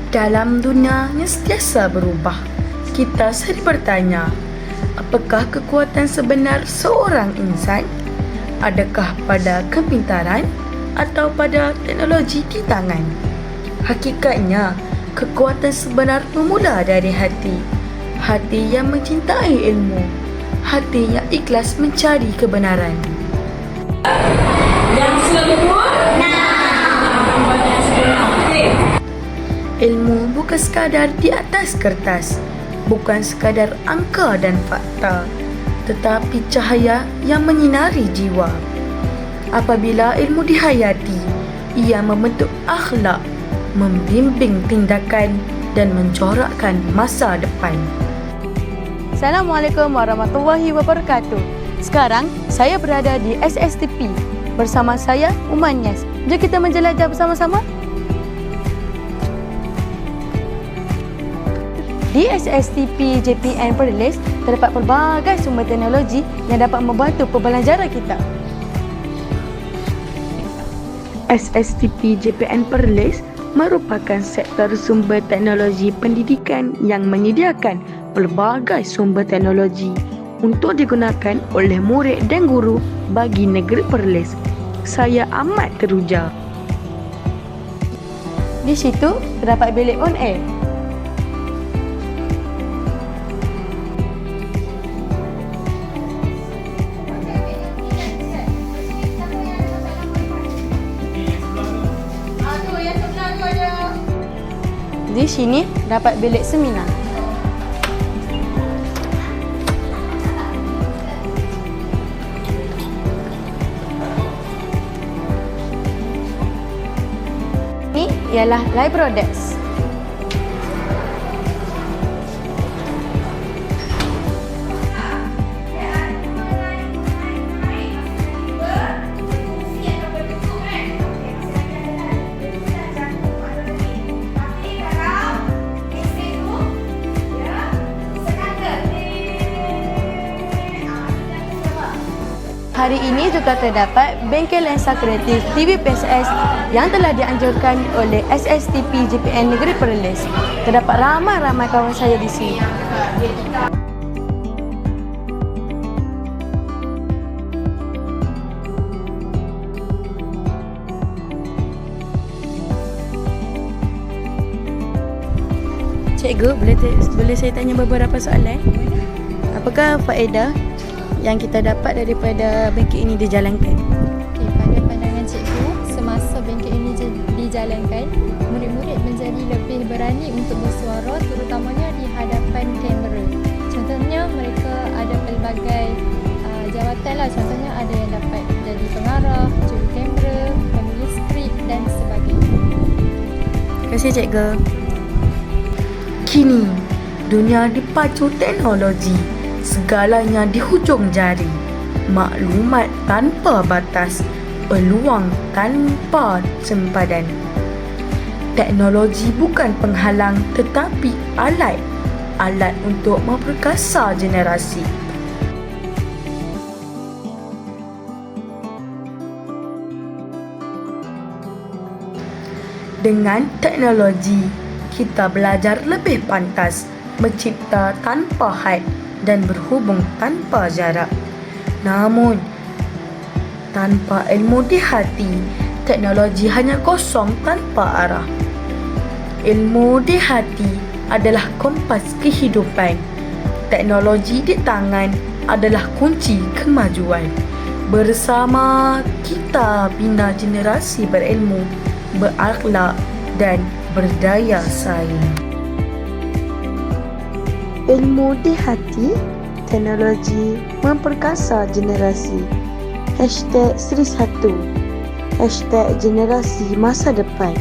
Dalam dunia yang sentiasa berubah, kita sering bertanya, apakah kekuatan sebenar seorang insan? Adakah pada kepintaran atau pada teknologi di tangan? Hakikatnya, kekuatan sebenar bermula dari hati. Hati yang mencintai ilmu. Hati yang ikhlas mencari kebenaran. Yang selebut? Ilmu bukan sekadar di atas kertas, bukan sekadar angka dan fakta, tetapi cahaya yang menyinari jiwa. Apabila ilmu dihayati, ia membentuk akhlak, membimbing tindakan dan mencorakkan masa depan. Assalamualaikum warahmatullahi wabarakatuh. Sekarang saya berada di SSTP. Bersama saya Umanyas. Jom kita menjelajah bersama-sama. Di SSTP JPN Perlis terdapat pelbagai sumber teknologi yang dapat membantu pembelajaran kita. SSTP JPN Perlis merupakan sektor sumber teknologi pendidikan yang menyediakan pelbagai sumber teknologi untuk digunakan oleh murid dan guru bagi negeri Perlis. Saya amat teruja. Di situ terdapat bilik on air. Di sini dapat bilik seminar. Ini ialah library desk. Hari ini juga terdapat bengkel lensa kreatif TV PSS yang telah dianjurkan oleh SSTP JPN Negeri Perlis. Terdapat ramai-ramai kawan saya di sini. Cikgu, boleh saya tanya beberapa soalan? Apakah faedah yang kita dapat daripada bengkel ini dijalankan? Pada pandangan cikgu, semasa bengkel ini dijalankan, murid-murid menjadi lebih berani untuk bersuara, terutamanya di hadapan kamera. Contohnya, mereka ada pelbagai jawatan lah. Contohnya ada yang dapat jadi pengarah, juru kamera, penulis skrip dan sebagainya. Terima kasih cikgu. Kini, dunia dipacu teknologi. Segalanya di hujung jari. Maklumat tanpa batas, peluang tanpa sempadan. Teknologi bukan penghalang tetapi alat. Alat untuk memperkasa generasi. Dengan teknologi, kita belajar lebih pantas, mencipta tanpa had dan berhubung tanpa jarak. Namun, tanpa ilmu di hati, teknologi hanya kosong tanpa arah. Ilmu di hati adalah kompas kehidupan. Teknologi di tangan adalah kunci kemajuan. Bersama kita bina generasi berilmu, berakhlak dan berdaya saing. Ilmu di hati, teknologi memperkasa generasi. #Sri 1 #generasi masa depan.